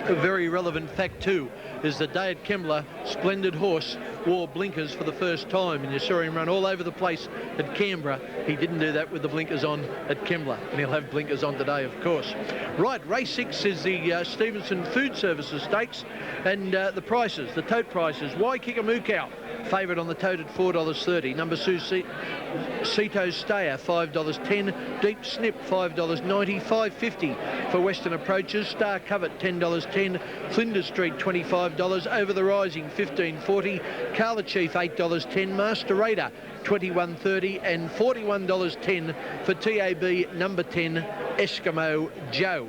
A very relevant fact too is that Day at Kembla, splendid horse, wore blinkers for the first time, and you saw him run all over the place at Canberra. He didn't do that with the blinkers on at Kembla, and he'll have blinkers on today, of course. Right, race 6 is the Stevenson Food Services Stakes, and the prices, the tote prices. Waikika favourite on the tote at $4.30. Number Cito Stayer, $5.10. Deep Snip, $5.90. $5.50 for Western Approaches. Star Covet, $10.10. Flinders Street, $25. Over the Rising, $15.40. Carla Chief, $8.10. Master Raider, $21.30, and $41.10 for TAB number 10, Eskimo Joe.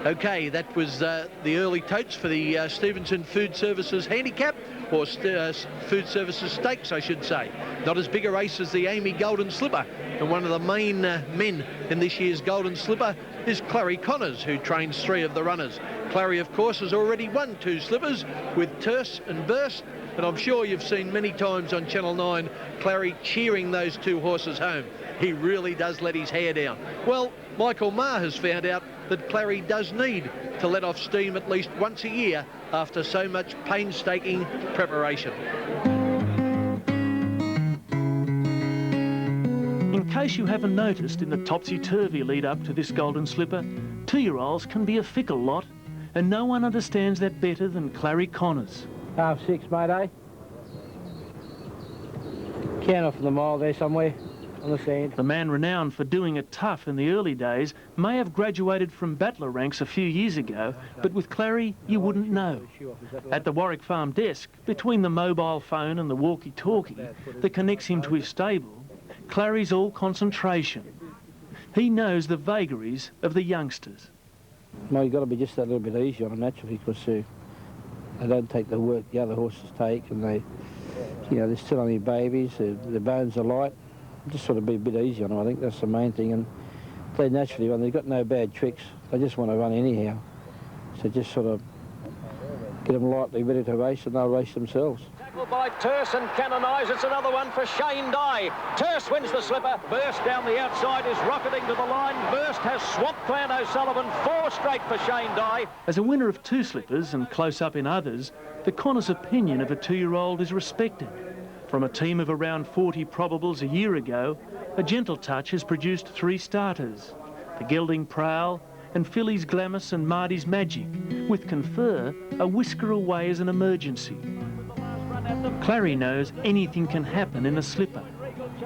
Okay, that was the early totes for the Stevenson Food Services Handicap, or Food Services Stakes, I should say. Not as big a race as the Amy Golden Slipper, and one of the main men in this year's Golden Slipper is Clary Connors, who trains 3 of the runners. Clary, of course, has already won 2 slippers with Terse and Burst, and I'm sure you've seen many times on Channel 9 Clary cheering those 2 horses home. He really does let his hair down. Well, Michael Maher has found out that Clary does need to let off steam at least once a year after so much painstaking preparation. In case you haven't noticed, in the topsy-turvy lead-up to this Golden Slipper, 2-year-olds can be a fickle lot, and no one understands that better than Clary Connors. Half-6, mate, eh? Count off in the mile there somewhere on the sand. The man renowned for doing it tough in the early days may have graduated from battler ranks a few years ago, but with Clary, you wouldn't know. At the Warwick Farm desk, between the mobile phone and the walkie-talkie that connects him to his stable, Clary's all concentration. He knows the vagaries of the youngsters. Well, you've got to be just a little bit easier on them, naturally, because they don't take the work the other horses take, and they're still only babies, their bones are light. Just sort of be a bit easy on them, I think that's the main thing. And they naturally run, they've got no bad tricks, they just want to run anyhow. So just sort of get them lightly ready to race, and they'll race themselves. Tackled by Terse and Canonise. It's another one for Shane Dye. Terse wins the slipper. Burst down the outside is rocketing to the line. Burst has swamped Clan O'Sullivan. 4 straight for Shane Dye. As a winner of 2 slippers and close up in others, the Connors' opinion of a 2-year-old is respected. From a team of around 40 probables a year ago, a gentle touch has produced 3 starters: the Gelding Prowl and Philly's Glamis and Marty's Magic, with Confer a whisker away as an emergency. Clary knows anything can happen in a slipper.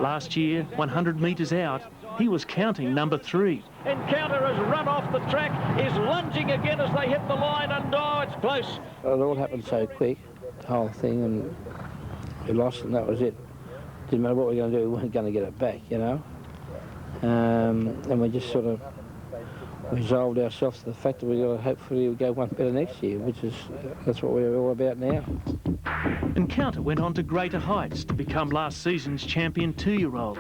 Last year, 100 metres out, he was counting number 3. Encounter has run off the track, is lunging again as they hit the line, and it's close. It all happened so quick, the whole thing, and we lost, and that was it. Didn't matter what we were going to do, we weren't going to get it back, you know. And we just sort of resolved ourselves to the fact that we've got to hopefully go one better next year, that's what we're all about now. Encounter went on to greater heights to become last season's champion 2-year-old.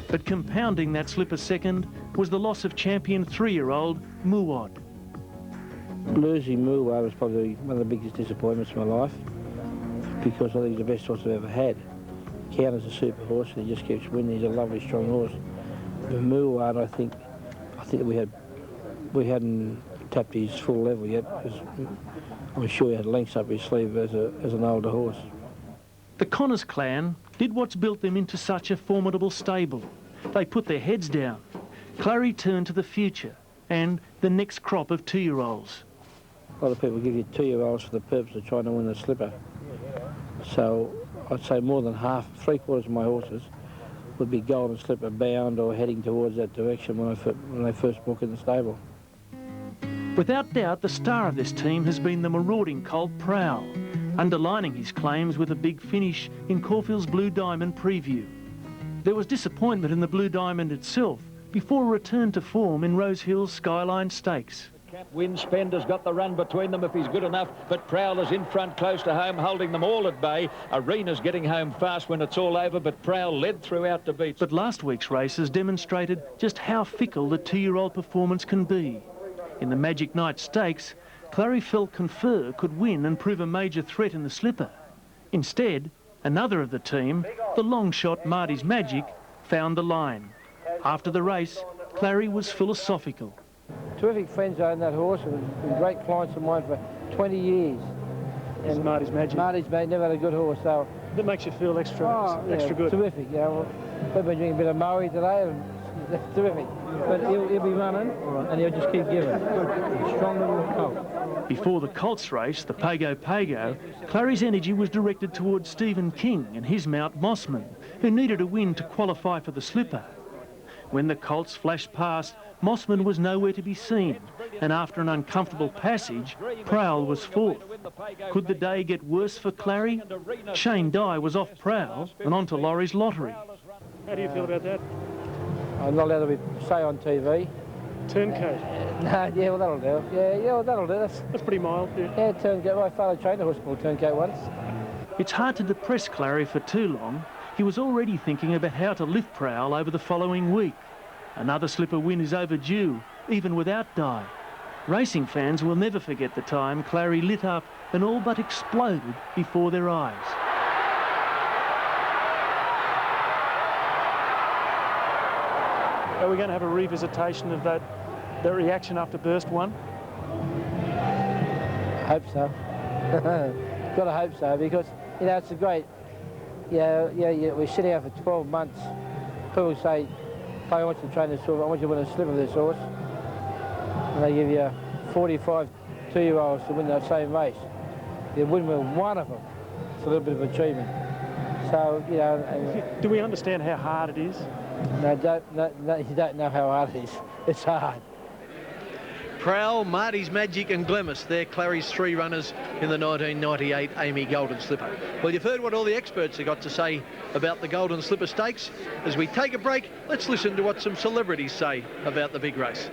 But compounding that slipper second was the loss of champion 3-year-old Muwad. Losing Muwad was probably one of the biggest disappointments of my life, because I think he's the best horse I've ever had. Counter's a super horse, and he just keeps winning. He's a lovely, strong horse. But Muwad, I think we hadn't tapped his full level yet, because I'm sure he had lengths up his sleeve as an older horse. The Connors clan did what's built them into such a formidable stable. They put their heads down. Clary turned to the future and the next crop of 2-year-olds. A lot of people give you 2-year-olds for the purpose of trying to win a slipper. So I'd say more than half, 3/4 of my horses would be Golden Slipper bound or heading towards that direction when they first walk in the stable. Without doubt, the star of this team has been the marauding colt Prowl, underlining his claims with a big finish in Caulfield's Blue Diamond Preview. There was disappointment in the Blue Diamond itself before a return to form in Rosehill's Skyline Stakes. Cap wins. Spender's got the run between them if he's good enough, but Prowl is in front close to home, holding them all at bay. Arena's getting home fast when it's all over, but Prowl led throughout to beat. But last week's races demonstrated just how fickle the 2-year-old performance can be. In the Magic Night Stakes, Clary felt Confer could win and prove a major threat in the slipper. Instead, another of the team, the long shot Marty's Magic, found the line. After the race, Clary was philosophical. terrific friends own that horse, and been great clients of mine for 20 years. And Marty's Magic. Marty's Magic never had a good horse, so... That makes you feel extra good. Terrific, you know. We've been drinking a bit of Maui today, and that's terrific. But he'll be running, and he'll just keep giving. Strong little colt. Before the Colts race, the Pago Pago, Clary's energy was directed towards Stephen King and his mount Mossman, who needed a win to qualify for the Slipper. When the Colts flashed past, Mossman was nowhere to be seen, and after an uncomfortable passage, Prowl was fourth. Could the day get worse for Clary? Shane Dye was off Prowl and on to Laurie's Lottery. How do you feel about that? I'm not allowed to say on TV. Turncoat. No, yeah, well, that'll do. Yeah, well, that'll do. That's pretty mild. Yeah, turncoat. My father trained a horse called Turncoat once. It's hard to depress Clary for too long. He was already thinking about how to lift Prowl over the following week. Another Slipper win is overdue, even without Dye. Racing fans will never forget the time Clary lit up and all but exploded before their eyes. Are we going to have a revisitation of that reaction after Burst 1? I hope so. Got to hope so, because, you know, it's a great... Yeah, we're sitting out for 12 months. People say, I want you to train this horse, I want you to win a Slipper of this horse. And they give you 45 two-year-olds to win that same race. You win with one of them. It's a little bit of achievement. So, you know... Do we understand how hard it is? No, you don't know how hard it is. It's hard. Prowl, Marty's Magic and Glemis, they're Clary's three runners in the 1998 Amy Golden Slipper. Well, you've heard what all the experts have got to say about the Golden Slipper Stakes. As we take a break, let's listen to what some celebrities say about the big race.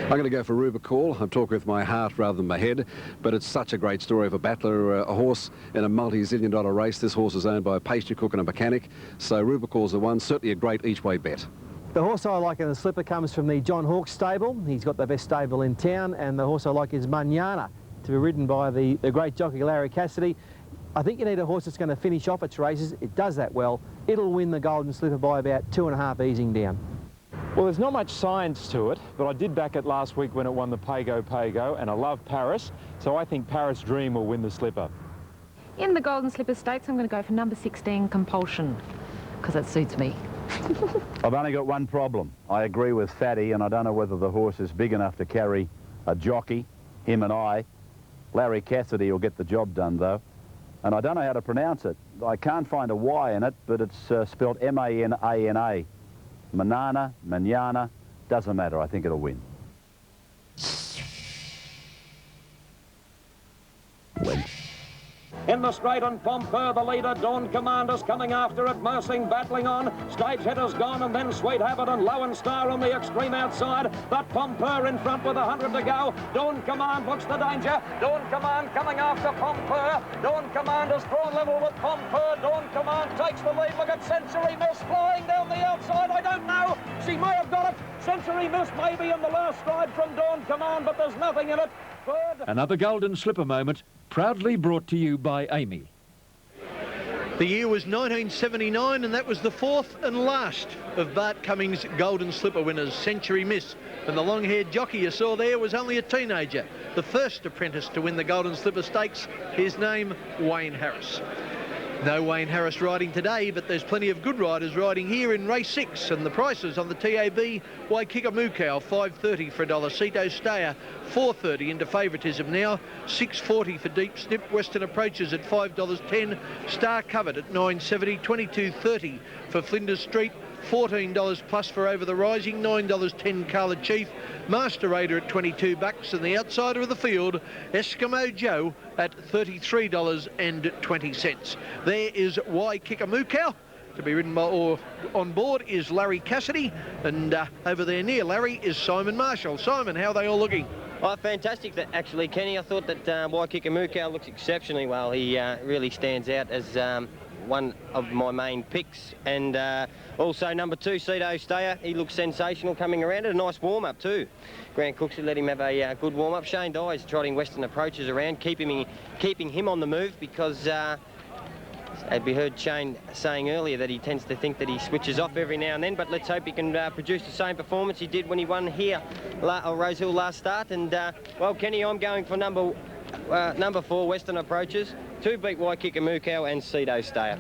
I'm going to go for Rubicall. I'm talking with my heart rather than my head, but it's such a great story of a battler, a horse in a multi-zillion dollar race. This horse is owned by a pastry cook and a mechanic, so Rubicall's the one, certainly a great each-way bet. The horse I like in the Slipper comes from the John Hawkes stable. He's got the best stable in town, and the horse I like is Manana, to be ridden by the great jockey Larry Cassidy. I think you need a horse that's going to finish off its races. It does that well. It'll win the Golden Slipper by about 2.5 easing down. Well, there's not much science to it, but I did back it last week when it won the Pago Pago, and I love Paris, so I think Paris Dream will win the Slipper. In the Golden Slipper Stakes, I'm going to go for number 16, Compulsion, because it suits me. I've only got one problem. I agree with Fatty, and I don't know whether the horse is big enough to carry a jockey, him and I. Larry Cassidy will get the job done, though. And I don't know how to pronounce it. I can't find a Y in it, but it's spelled M-A-N-A-N-A. Manana, doesn't matter. I think it'll win. In the straight and Pompeur, the leader, Dawn Commander's coming after it, Mersing battling on. Stageheader's gone, and then Sweet Habit and Lowen Star on the extreme outside. But Pompeur in front with 100 to go. Dawn Command looks the danger. Dawn Command coming after Pompeur. Dawn Commander's drawn level with Pompeur. Dawn Command takes the lead. Look at Sensory Miss flying down the outside. I don't know. She may have got it. Sensory Miss may be in the last stride from Dawn Command, but there's nothing in it. Third. Another Golden Slipper moment, proudly brought to you by Amy. The year was 1979, and that was the fourth and last of Bart Cummings' Golden Slipper winners, Century Miss. And the long-haired jockey you saw there was only a teenager, the first apprentice to win the Golden Slipper Stakes. His name, Wayne Harris. No Wayne Harris riding today, but there's plenty of good riders riding here in race 6, and the prices on the TAB: Waikika-Mukau, $5.30 for $1. Cito Stayer, $4.30 into favouritism now. $6.40 for Deep Snip. Western Approaches at $5.10. Star Covered at $9.70. $22.30 for Flinders Street. $14 plus for Over the Rising. $9.10 Carla Chief. Master Raider at $22, and the outsider of the field, Eskimo Joe, at $33.20. There is Waikika-Mukau. To be ridden by, or on board, is Larry Cassidy, and over there near Larry is Simon Marshall. Simon, how are they all looking? Oh, fantastic, actually, Kenny. I thought that Waikika-Mukau looks exceptionally well. He really stands out as one of my main picks, and also number 2, Cito Stayer. He looks sensational coming around. At a nice warm-up too. Grant Cooksey let him have a good warm-up. Shane Dye is trotting Western Approaches around, keeping him on the move, because we heard Shane saying earlier that he tends to think that he switches off every now and then, but let's hope he can produce the same performance he did when he won here Rosehill last start. And well, Kenny, I'm going for number 4, Western Approaches, to beat Waikika Mukau and Cedo Stayer.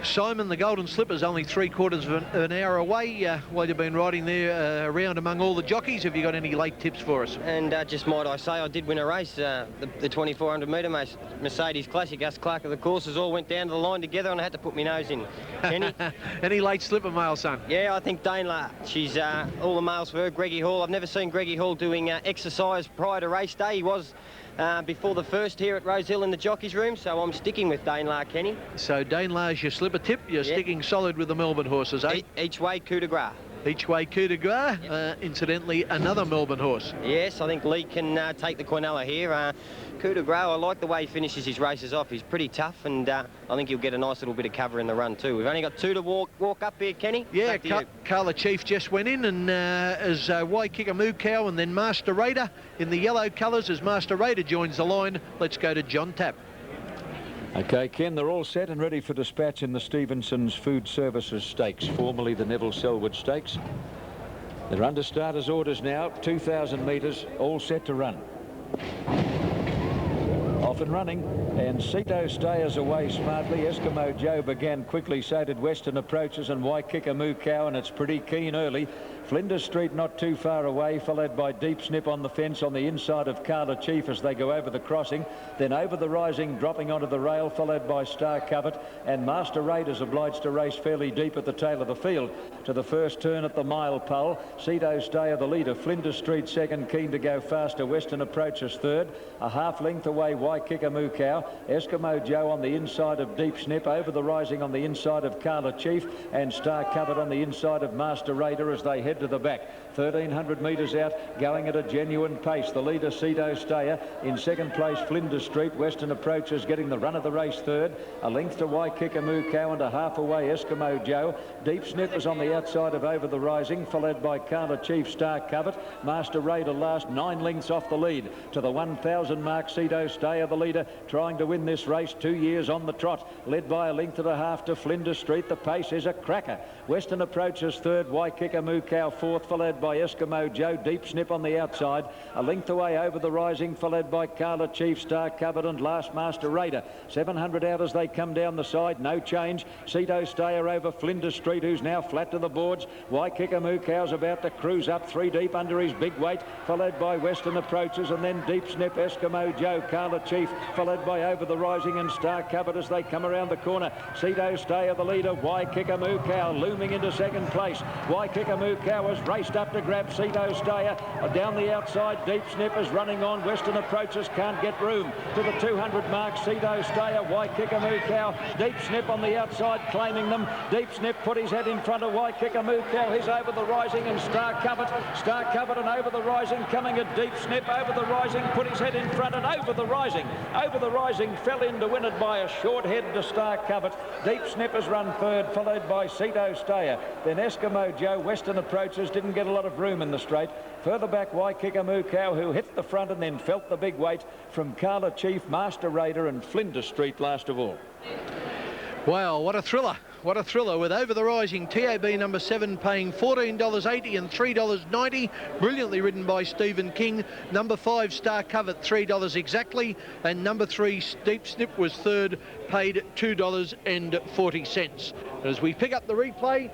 Simon, the Golden Slipper's only 3/4 of an hour away. While you've been riding there around among all the jockeys, have you got any late tips for us? And just might I say, I did win a race, the 2400 metre Mercedes Classic. Us Clark of the courses all went down to the line together, and I had to put my nose in. Kenny? Any late slipper mail, son? Yeah, I think Danelaw. She's all the mails for her. Greggy Hall. I've never seen Greggy Hall doing exercise prior to race day. He was before the first here at Rosehill in the jockeys room, so I'm sticking with Danelaw, Kenny. So Danelaw's your slipper tip. You're sticking solid with the Melbourne horses, eh? Each way, coup de grace. Each way, coup de grace. Incidentally, another Melbourne horse. Yes, I think Lee can take the Quinella here. Coup de grace, I like the way he finishes his races off. He's pretty tough, and I think he'll get a nice little bit of cover in the run too. We've only got 2 to walk up here, Kenny. Yeah, Carla Chief just went in, and as Waikika Mukau and then Master Raider in the yellow colours as Master Raider joins the line. Let's go to John Tapp. Okay, Ken, they're all set and ready for dispatch in the Stevenson's Food Services Stakes, formerly the Neville Selwood Stakes. They're under starters' orders now, 2,000 metres, all set to run. Off and running, and Cedo Stayer's away smartly. Eskimo Joe began quickly, so did Western Approaches and Waikika Mukau, and it's pretty keen early. Flinders Street not too far away, followed by Deep Snip on the fence on the inside of Carla Chief as they go over the crossing. Then Over the Rising dropping onto the rail, followed by Star Covet, and Master Raiders obliged to race fairly deep at the tail of the field. To the first turn at the mile pole, Cedo Stayer the leader, Flinders Street second, keen to go faster, Western Approaches third. A half length away, Waikika Mukau. Eskimo Joe on the inside of Deep Snip, Over the Rising on the inside of Carla Chief, and Star Covet on the inside of Master Raider as they head to the back. 1,300 metres out, going at a genuine pace. The leader, Cedo Stayer. In second place, Flinders Street. Western Approaches getting the run of the race third. A length to Waikika Mukau and a half away, Eskimo Joe. Deep Snip is on the outside of Over the Rising, followed by Carla Chief, Star Covet. Master Raider last, 9 lengths off the lead. To the 1,000 mark, Cedo Stayer the leader, trying to win this race, 2 years on the trot. Led by a length and a half to Flinders Street. The pace is a cracker. Western Approaches third, Waikika Mukau fourth, followed by Eskimo Joe. Deep Snip on the outside. A length away, Over the Rising, followed by Carla Chief, Star Covet and last Master Raider. 700 out as they come down the side. No change. Cedo Stayer over Flinders Street, who's now flat to the boards. Waikika Mukau's about to cruise up 3 deep under his big weight, followed by Western Approaches, and then Deep Snip, Eskimo Joe, Carla Chief, followed by Over the Rising and Star Covet as they come around the corner. Cedo Stayer the leader. Waikika Mukau looming into second place. Waikika Mukau has raced up to grab Cedo Stayer. Down the outside, Deep Snip is running on. Western Approaches can't get room. To the 200 mark, Cedo Stayer, Waikika Mukau. Deep Snip on the outside, claiming them. Deep Snip put his head in front of Waikika Mukau. He's Over the Rising and Star Covet. Star Covet and Over the Rising coming at Deep Snip. Over the Rising put his head in front and Over the Rising. Over the Rising fell in to win it by a short head to Star Covet. Deep Snip has run third, followed by Cedo Stayer. Then Eskimo Joe. Western Approaches didn't get a lot of room in the straight. Further back, Waikika Mukau, who hit the front and then felt the big weight from Carla Chief, Master Raider and Flinders Street last of all. Wow, what a thriller. What a thriller, with Over the Rising, TAB number 7 paying $14.80 and $3.90. Brilliantly ridden by Stephen King. Number 5, Star Covet, $3 exactly. And number 3, Deep Snip was third, paid $2.40. As we pick up the replay,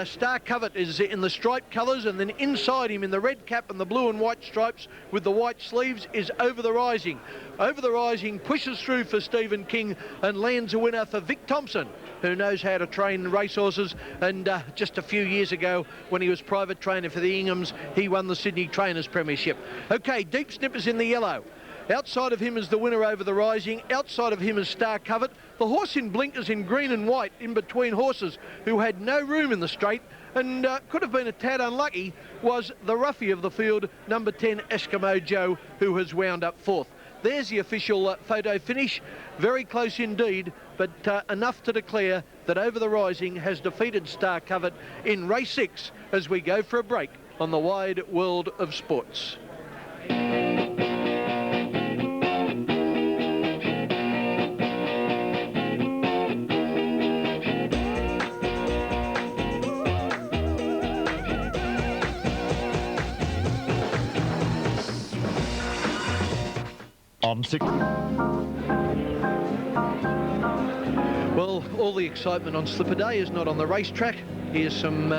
Star Covet is in the striped colours, and then inside him in the red cap and the blue and white stripes with the white sleeves is Over the Rising. Over the Rising pushes through for Stephen King and lands a winner for Vic Thompson, who knows how to train racehorses, and just a few years ago when he was private trainer for the Inghams, he won the Sydney Trainers Premiership. Okay, Deep Snip is in the yellow. Outside of him is the winner Over the Rising. Outside of him is Star Covet. The horse in blinkers in green and white in between horses who had no room in the straight and could have been a tad unlucky was the roughie of the field, number 10, Eskimo Joe, who has wound up fourth. There's the official photo finish. Very close indeed, but enough to declare that Over the Rising has defeated Star Covet in race 6 as we go for a break on the Wide World of Sports. on 6. Well, all the excitement on Slipper Day is not on the racetrack. Here's some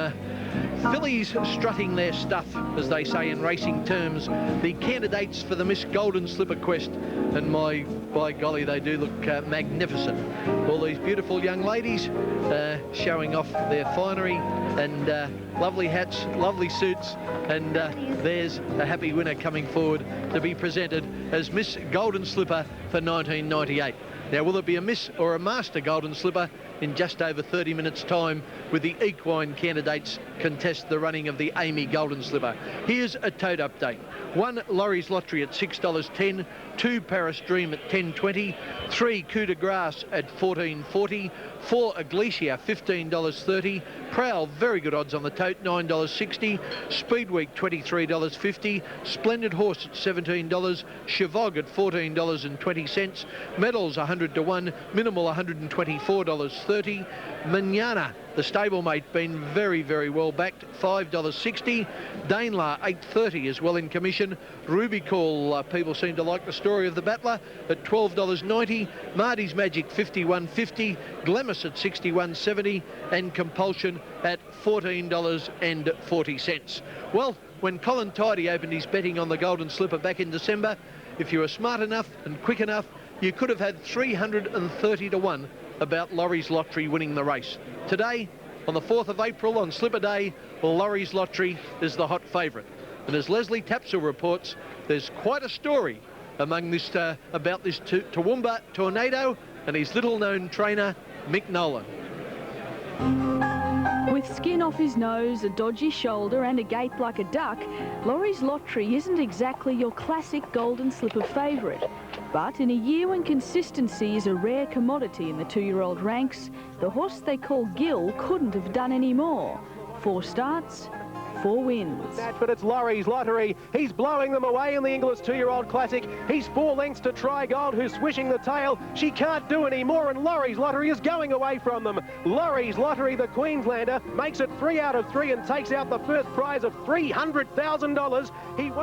fillies strutting their stuff, as they say in racing terms. The candidates for the Miss Golden Slipper Quest, and by golly, they do look magnificent. All these beautiful young ladies showing off their finery and lovely hats, lovely suits, and there's a happy winner coming forward to be presented as Miss Golden Slipper for 1998. Now, will it be a Miss or a Master Golden Slipper? In just over 30 minutes' time, with the equine candidates contest the running of the Amy Golden Slipper. Here's a tote update. 1 Laurie's Lottery at $6.10, 2 Paris Dream at $10.20, 3 Coup de Grace at $14.40, 4 Iglesia $15.30, Prowl, very good odds on the tote, $9.60, Speed Week $23.50, Splendid Horse at $17, Chevog at $14.20, Medals 100 to 1, Minimal $124.30, Manana, the stablemate, been very, very well backed, $5.60, Danelar $8.30 as well in commission, Ruby Call, people seem to like the story of the battler, at $12.90, Marty's Magic $51.50, Glamis at $61.70, and Compulsion at $14.40. Well, when Colin Tidy opened his betting on the Golden Slipper back in December, if you were smart enough and quick enough, you could have had 330 to 1 about Laurie's Lottery winning the race. Today, on the 4th of April, on Slipper Day, Laurie's Lottery is the hot favourite. And as Leslie Tapsell reports, there's quite a story among this about this Toowoomba Tornado and his little-known trainer, Mick Nolan. With skin off his nose, a dodgy shoulder and a gait like a duck, Laurie's Lottery isn't exactly your classic Golden Slipper favourite. But in a year when consistency is a rare commodity in the 2-year-old ranks, the horse they call Gill couldn't have done any more. 4 starts, 4 wins. But it's Laurie's Lottery. He's blowing them away in the Inglis 2-year-old Classic. He's 4 lengths to Try Gold, who's swishing the tail. She can't do any more, and Laurie's Lottery is going away from them. Laurie's Lottery, the Queenslander, makes it 3 out of 3 and takes out the first prize of $300,000.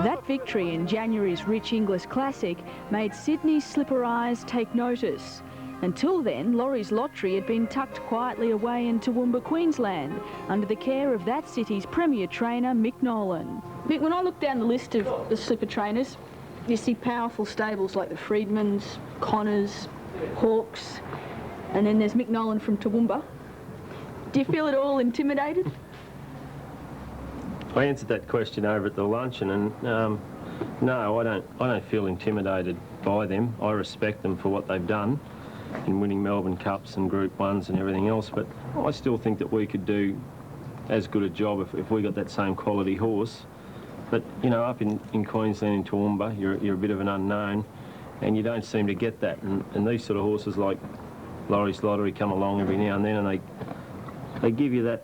That victory in January's Rich Inglis Classic made Sydney's Slipper Eyes take notice. Until then, Laurie's Lottery had been tucked quietly away in Toowoomba, Queensland, under the care of that city's premier trainer, Mick Nolan. Mick, when I look down the list of the slipper trainers, you see powerful stables like the Freedmans, Connors, Hawks, and then there's Mick Nolan from Toowoomba. Do you feel at all intimidated? I answered that question over at the luncheon, and no, I don't feel intimidated by them. I respect them for what they've done in winning Melbourne Cups and Group 1s and everything else, but I still think that we could do as good a job if we got that same quality horse. But, you know, up in Queensland, in Toowoomba, you're a bit of an unknown, and you don't seem to get that. And these sort of horses like Laurie's Lottery come along every now and then, and they give you that,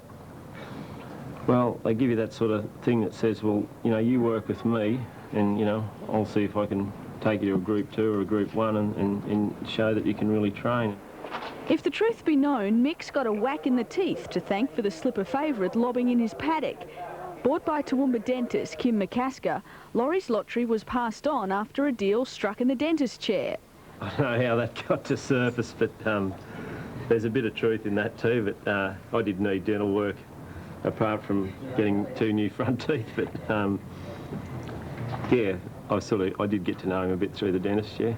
well, they give you that sort of thing that says, well, you know, you work with me, and, you know, I'll see if I can take you to a Group 2 or a Group 1 and show that you can really train. If the truth be known, Mick's got a whack in the teeth to thank for the slipper favourite lobbing in his paddock. Bought by Toowoomba dentist Kim McCasker, Laurie's Lottery was passed on after a deal struck in the dentist chair. I don't know how that got to surface, but there's a bit of truth in that too, but I did need dental work apart from getting 2 new front teeth, but yeah, I did get to know him a bit through the dentist chair.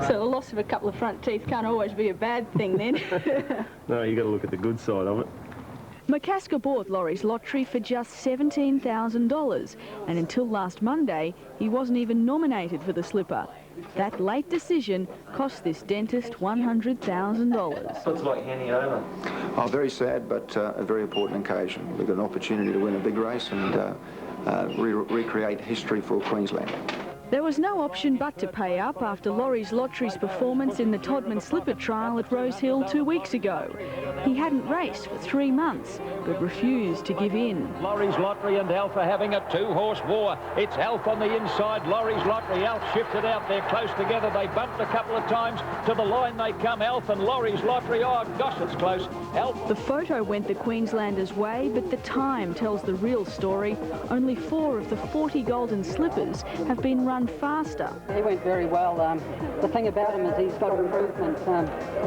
So the loss of a couple of front teeth can't always be a bad thing then. No, you got to look at the good side of it. McCasker bought Laurie's Lottery for just $17,000, and until last Monday, he wasn't even nominated for the slipper. That late decision cost this dentist $100,000. What's like handing over? Oh, very sad, but a very important occasion. We've got an opportunity to win a big race and recreate history for Queensland. There was no option but to pay up after Laurie's Lottery's performance in the Todman Slipper trial at Rosehill 2 weeks ago. He hadn't raced for 3 months, but refused to give in. Laurie's Lottery and Alpha having a 2-horse war. It's Alf on the inside, Laurie's Lottery. Alf shifted out, they're close together. They bumped a couple of times. To the line they come, Alf and Laurie's Lottery. Oh, gosh, it's close. Alf. The photo went the Queenslanders' way, but the time tells the real story. Only 4 of the 40 Golden Slippers have been run run faster. He went very well. The thing about him is he's got improvement.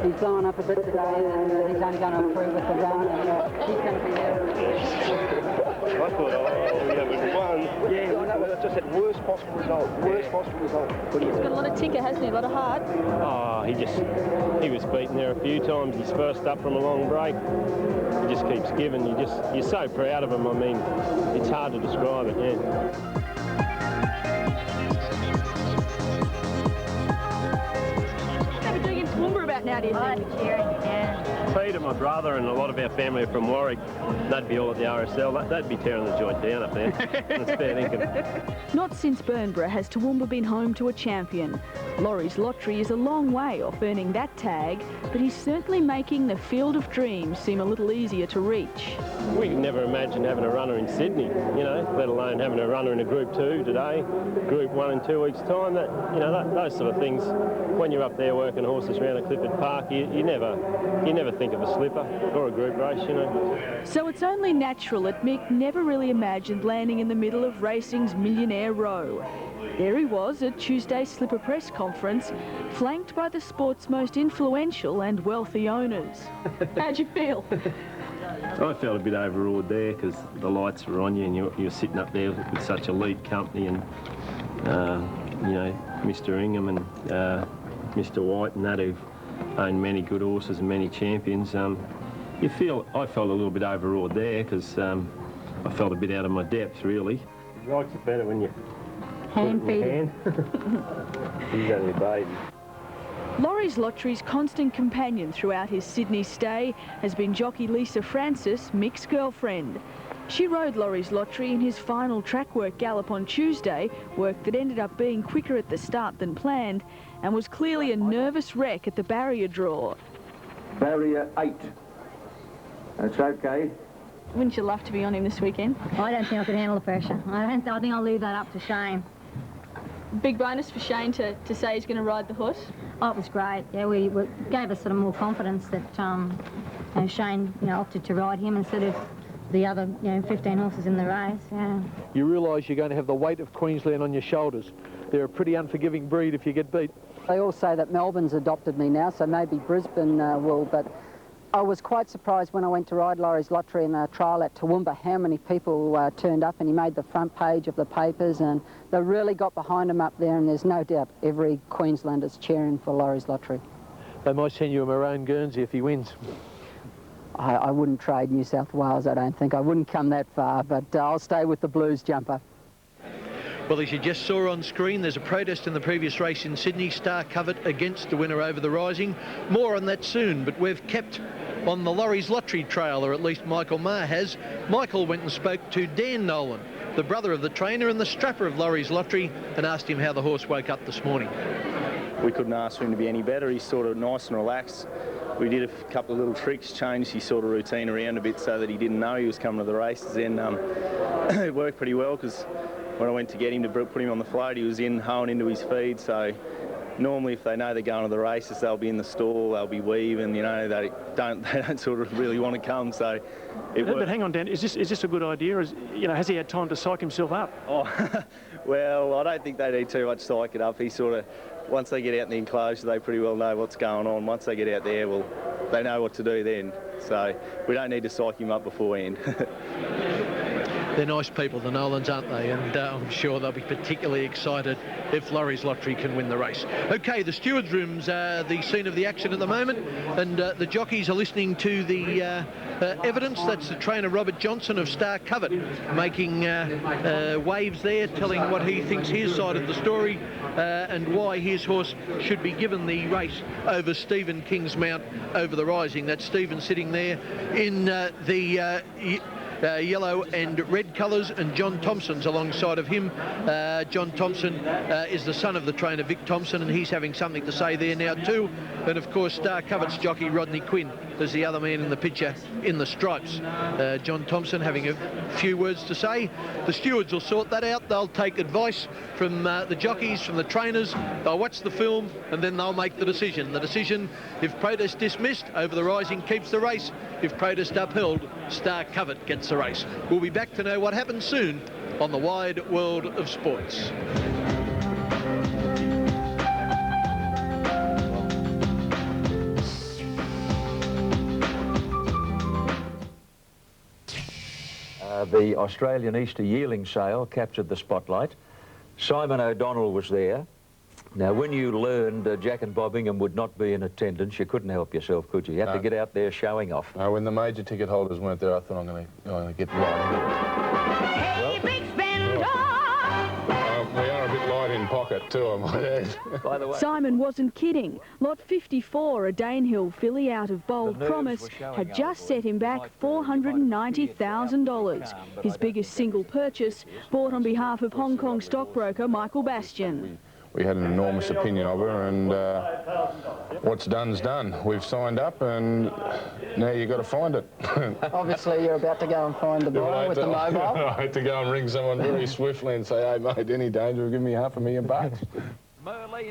He's blown up a bit today and he's only going to improve with the run and he's going to be there. I thought we haven't won. Yeah, well, no, that's just that worst possible result. Worst possible result. He's got a lot of ticker, hasn't he? A lot of heart. Oh, he was beaten there a few times. He's first up from a long break. He just keeps giving. You're so proud of him. I mean, it's hard to describe it, yeah. About now, do you think? Peter, my brother, and a lot of our family are from Warwick. They'd be all at the RSL. They'd be tearing the joint down up there. That's fair thinking. Not since Burnborough has Toowoomba been home to a champion. Laurie's Lottery is a long way off earning that tag, but he's certainly making the Field of Dreams seem a little easier to reach. We never imagined having a runner in Sydney, you know, let alone having a runner in a Group 2 today, Group 1 in 2 weeks' time. That, you know, those sort of things. When you're up there working horses around at Clifford Park, you never think of a slipper or a group race, you know. So it's only natural that Mick never really imagined landing in the middle of racing's Millionaire Row. There he was at Tuesday's Slipper press conference, flanked by the sport's most influential and wealthy owners. How'd you feel? I felt a bit overawed there because the lights were on you and you're sitting up there with such elite company and, you know, Mr. Ingham and Mr. White and that, who've owned many good horses and many champions. I felt a little bit overawed there because I felt a bit out of my depth, really. He likes it better when you hand feed. He's only a baby. Laurie's Lottery's constant companion throughout his Sydney stay has been jockey Lisa Francis, Mick's girlfriend. She rode Laurie's Lottery in his final track work gallop on Tuesday, work that ended up being quicker at the start than planned, and was clearly a nervous wreck at the barrier draw. Barrier 8. That's okay. Wouldn't you love to be on him this weekend? I don't think I could handle the pressure. I think I'll leave that up to Shane. Big bonus for Shane to say he's going to ride the horse? Oh, it was great. Yeah, we gave us sort of more confidence that Shane, opted to ride him instead of the other, 15 horses in the race. Yeah. You realise you're going to have the weight of Queensland on your shoulders. They're a pretty unforgiving breed if you get beat. They all say that Melbourne's adopted me now, so maybe Brisbane will, but I was quite surprised when I went to ride Laurie's Lottery in a trial at Toowoomba how many people turned up, and he made the front page of the papers, and they really got behind him up there, and there's no doubt every Queenslander's cheering for Laurie's Lottery. They might send you a maroon Guernsey if he wins. I wouldn't trade New South Wales, I don't think. I wouldn't come that far, but I'll stay with the Blues jumper. Well, as you just saw on screen, there's a protest in the previous race in Sydney, Star Covet against the winner Over the Rising. More on that soon, but we've kept on the Laurie's Lottery trail, or at least Michael Maher has. Michael went and spoke to Dan Nolan, the brother of the trainer and the strapper of Laurie's Lottery, and asked him how the horse woke up this morning. We couldn't ask for him to be any better. He's sort of nice and relaxed. We did a couple of little tricks, changed his sort of routine around a bit so that he didn't know he was coming to the races. And it worked pretty well, because when I went to get him to put him on the float, he was hoeing into his feed. So normally if they know they're going to the races, they'll be in the stall, they'll be weaving, they don't sort of really want to come. So But hang on, Dan, is this a good idea? Has he had time to psych himself up? Oh, well, I don't think they need too much psyching up. He sort of, once they get out in the enclosure, they pretty well know what's going on. Once they get out there, well, they know what to do then. So we don't need to psych him up beforehand. They're nice people, the Nolans, aren't they? And I'm sure they'll be particularly excited if Laurie's Lottery can win the race. OK, the stewards' rooms are the scene of the action at the moment, and the jockeys are listening to the evidence. That's the trainer Robert Johnson of Star Covet making waves there, telling what he thinks his side of the story and why his horse should be given the race over Stephen King's Mount Over the Rising. That's Stephen sitting there in the yellow and red colours, and John Thompson's alongside of him. John Thompson is the son of the trainer Vic Thompson, and he's having something to say there now too. And of course Star Covet's jockey Rodney Quinn is the other man in the picture in the stripes. John Thompson having a few words to say. The stewards will sort that out. They'll take advice from the jockeys, from the trainers. They'll watch the film and then they'll make the decision. The decision, if protest dismissed, Over the Rising keeps the race. If protest upheld, Star Covet gets the race. We'll be back to know what happens soon on the Wide World of Sports. the Australian Easter Yearling Sale captured the spotlight. Simon O'Donnell was there. Now, when you learned Jack and Bob Ingham would not be in attendance, you couldn't help yourself, could you? You had to get out there showing off. When the major ticket holders weren't there, I thought I'm going to get right in. Well, we are a bit light in pocket too, I might add. By the way, Simon wasn't kidding. Lot 54, a Danehill filly out of Bold Promise, had just set him back $490,000. His biggest single purchase, bought on behalf of Hong Kong stockbroker Michael Bastian. We had an enormous opinion of her, and what's done's done. We've signed up, and now you've got to find it. Obviously, you're about to go and find the buyer with the mobile. I had to go and ring someone very swiftly and say, hey, mate, any danger, give me $500,000.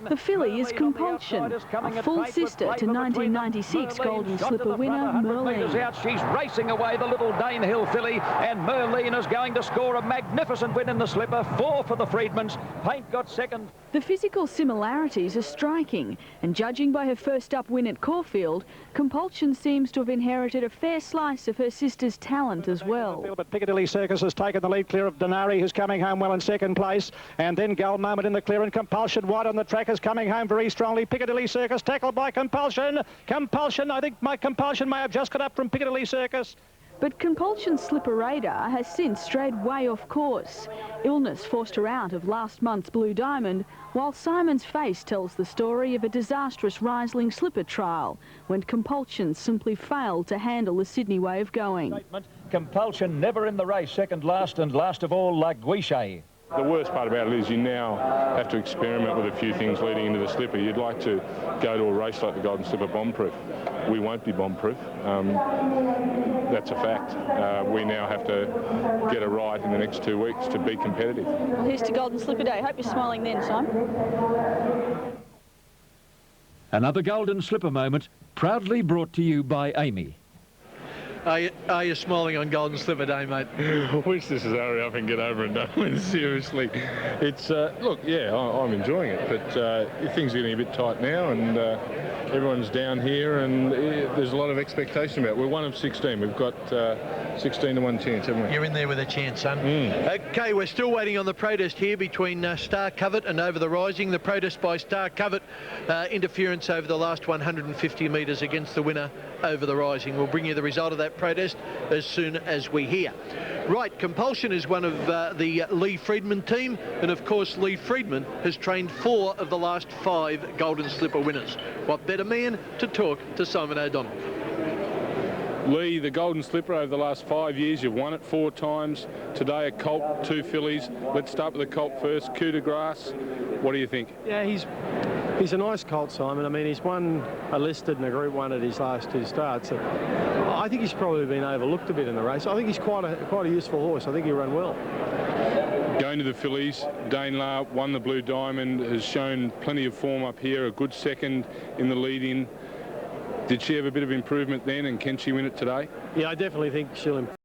The filly is Compulsion, a full sister to 1996 Golden Slipper winner Merlene. Out. She's racing away, the little Danehill filly, and Merlene is going to score a magnificent win in the Slipper. 4 for the Freedmans. Paint got second. The physical similarities are striking, and judging by her first up win at Caulfield, Compulsion seems to have inherited a fair slice of her sister's talent as well. But Piccadilly Circus has taken the lead clear of Denari, who's coming home well in second place, and then Gold Moment in the clear, and Compulsion wide on the track is coming home very strongly. Piccadilly Circus tackled by Compulsion. Compulsion, I think my Compulsion may have just got up from Piccadilly Circus. But Compulsion's Slipper radar has since strayed way off course. Illness forced her out of last month's Blue Diamond, while Simon's face tells the story of a disastrous Riesling Slipper trial, when Compulsion simply failed to handle the Sydney way of going. Compulsion never in the race, second last, and last of all, La Guiche. The worst part about it is you now have to experiment with a few things leading into the Slipper. You'd like to go to a race like the Golden Slipper bomb-proof. We won't be bomb-proof. That's a fact. We now have to get it right in the next 2 weeks to be competitive. Well, here's to Golden Slipper Day. Hope you're smiling then, Simon. Another Golden Slipper moment, proudly brought to you by Amy. Are you smiling on Golden Slipper Day, mate? I wish this is hurry up and get over and done with. Seriously, it's look, yeah, I'm enjoying it, but things are getting a bit tight now, and everyone's down here, and there's a lot of expectation about it. We're 1 of 16. We've got 16 to 1 chance, haven't we? You're in there with a chance, son. Okay, we're still waiting on the protest here between Star Covert and Over the Rising. The protest by Star Covert, interference over the last 150 metres against the winner, Over the Rising. We'll bring you the result of that protest as soon as we hear. Right, Compulsion is one of the Lee Freedman team, and of course Lee Freedman has trained 4 of the last 5 Golden Slipper winners. What better man to talk to Simon O'Donnell? Lee, the Golden Slipper over the last 5 years, you've won it 4 times. Today a colt, 2 fillies. Let's start with the colt first, Coup de Grace. What do you think? Yeah, he's a nice colt, Simon. I mean, he's won a listed and a Group 1 at his last 2 starts. I think he's probably been overlooked a bit in the race. I think he's quite a useful horse. I think he'll run well. Going to the fillies, Danelaw won the Blue Diamond, has shown plenty of form up here, a good second in the lead-in. Did she have a bit of improvement then, and can she win it today? Yeah, I definitely think she'll improve.